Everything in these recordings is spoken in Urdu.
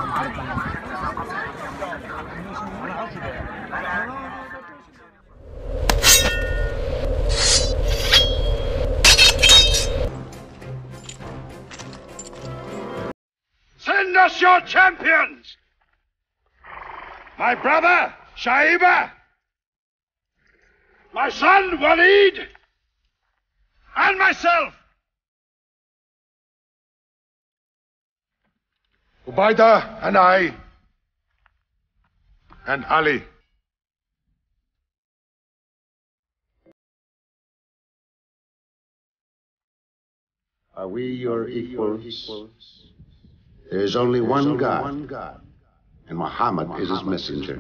Send us your champions! My brother, Shaiba, my son, Walid, and myself. Ubaidah and I, and Ali. Are we your equals? There is only one God, and Muhammad is his messenger.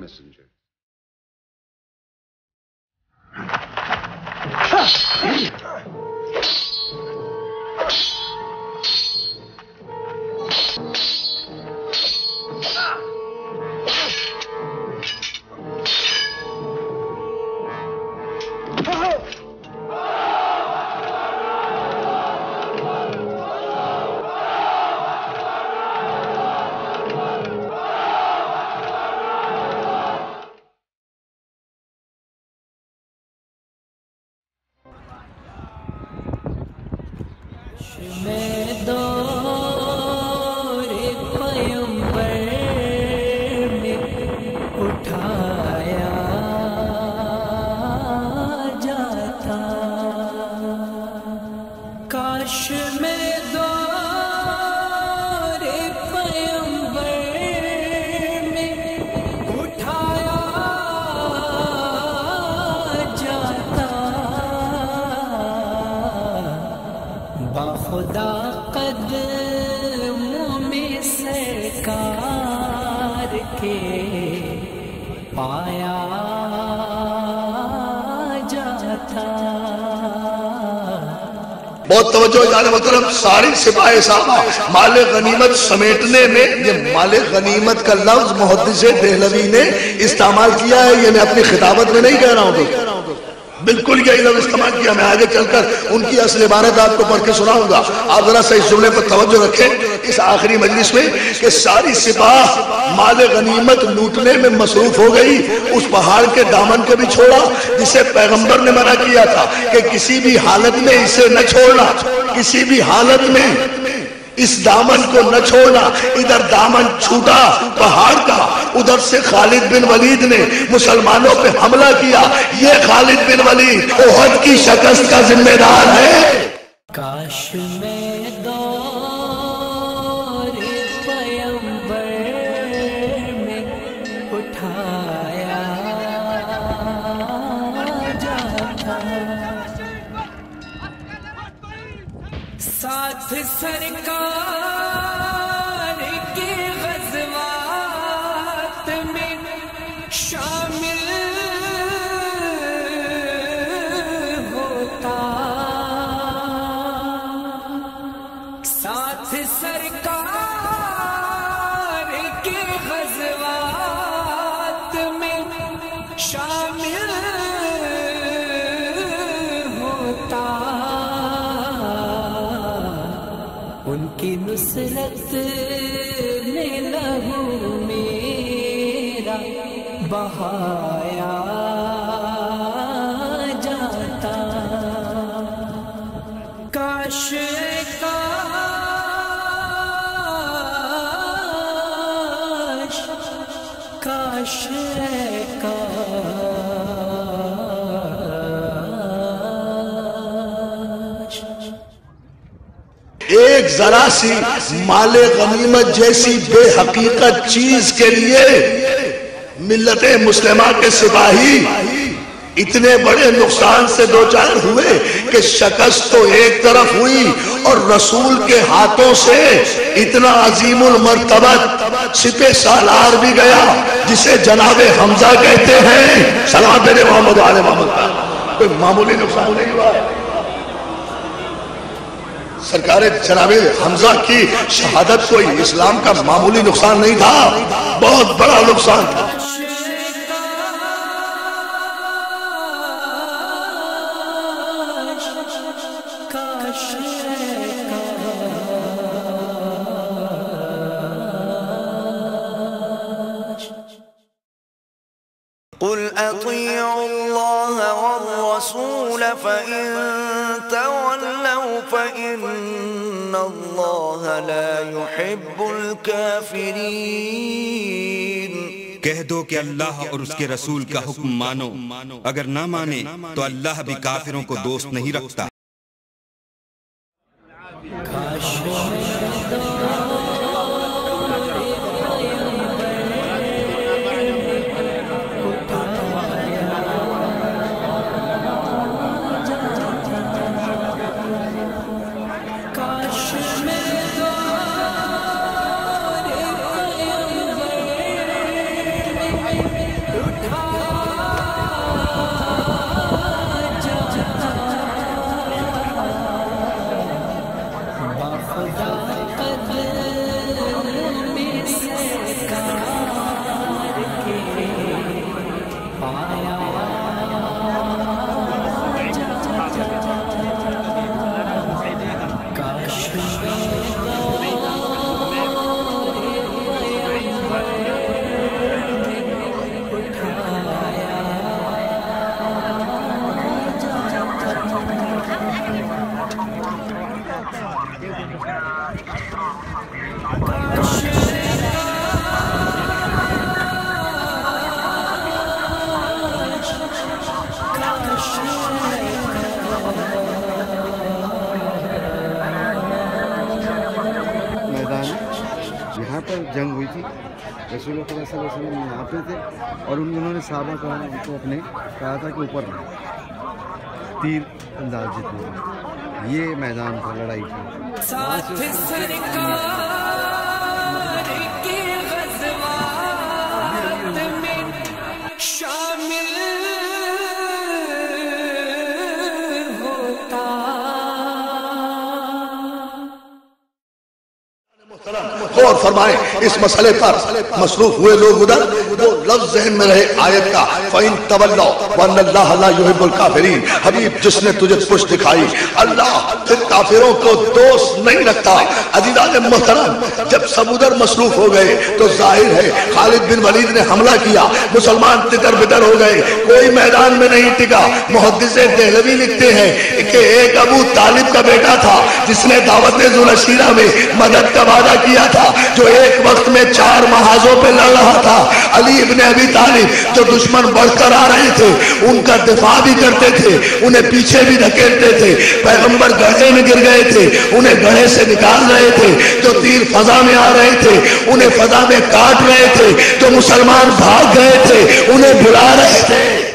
بہت توجہ جان محترم، ساری سپاہ صحابہ مال غنیمت سمیٹنے میں یہ مال غنیمت کا لفظ محدث دہلوی نے استعمال کیا ہے، یہ میں اپنی خطابت میں نہیں کہہ رہا ہوں، بالکل یہی لفظ استعمال کیا. میں آگے چل کر ان کی اصل عبارت آپ کو پڑھ کے سناؤں گا. آپ ذرا سے اس جملے پر توجہ رکھیں اس آخری مجلس میں کہ ساری سپاہ مال غنیمت لوٹنے میں مصروف ہو گئی. اس پہاڑ کے دامن کو بھی چھوڑا جسے پیغمبر نے منع کیا تھا کہ کسی بھی حالت میں اسے نہ چھوڑنا، کسی بھی حالت میں اس دامن کو نہ چھوڑنا. ادھر دامن چھوٹا پہاڑ کا، ادھر سے خالد بن ولید نے مسلمانوں پہ حملہ کیا. یہ خالد بن ولید احد کی شکست کا ذمہ دار ہے. کاش میں دور پیمبر میں اٹھایا جاتا، ساتھ سرکار کے غزوات میں شامل ہوتا، ساتھ سرکار کے غزوات میں شامل ہوتا، ان کی نصرت میں لہو میرا بہایا جاتا. کاش کاش کاش کاش ایک ذرا سی مال غنیمت جیسی بے حقیقت چیز کے لیے ملت مسلمہ کے سپاہی اتنے بڑے نقصان سے دوچار ہوئے کہ شکست تو ایک طرف ہوئی اور رسول کے ہاتھوں سے اتنا عظیم المرتبت سپہ سالار بھی گیا جسے جناب حمزہ کہتے ہیں. سلام میرے محمد علیہ محمد. کوئی معمولی نقصان نہیں ہوا. سرکار جناب حمزہ کی شہادت کوئی اسلام کا معمولی نقصان نہیں تھا، بہت بڑا نقصان تھا. قل اطیعوا اللہ والرسول فإن تولوا فإن اللہ لا يحب الكافرین۔ کہہ دو کہ اللہ اور اس کے رسول کا حکم مانو، اگر نہ مانے تو اللہ بھی کافروں کو دوست نہیں رکھتا۔ جنگ ہوئی تھی، رسول اللہ صلی اللہ علیہ وسلم یہاں پہ تھے اور انہوں نے صحابہ کو اپنے کہا تھا کہ اوپر تیر انداز جتنے، یہ میدان تھا لڑائی کی۔ اور فرمائیں اس مسئلے پر مصروف ہوئے لوگ ادھر، وہ لفظ ذہن میں رہے آیت کا فَإِن تَوَلَّوْا وَأَنَّ اللَّهَ لَا يُحِبُّ الْكَافِرِينَ۔ حبیب جس نے تجھے پشت دکھائی، اللہ پھر کافروں کو دوست نہیں رکھتا۔ عزیزان محترم، جب سب ادھر مصروف ہو گئے تو ظاہر ہے خالد بن ولید نے حملہ کیا، مسلمان تتر بتر ہو گئے، کوئی میدان میں نہیں ٹکا۔ محدث دہلوی لکھتے ہیں کہ ایک ابو طالب کا بیٹا تھا جس نے دعوت ذوالعشیرہ میں مدد کا وعدہ کیا تھا، جو ایک وقت میں 4 محاذوں پہ لڑ رہا تھا۔ علی ابن ابی طالب جو دشمن بڑھ کر آ رہے تھے ان کا دفاع بھی کرتے تھے، انہیں پیچھے بھی دھکیلتے تھے۔ پیغمبر گڑھے میں گر گئے تھے، انہیں گڑھے سے نکال رہے تھے۔ جو تیر فضا میں آ رہے تھے انہیں فضا میں کاٹ رہے تھے۔ جو مسلمان بھاگ گئے تھے انہیں بلا رہے تھے۔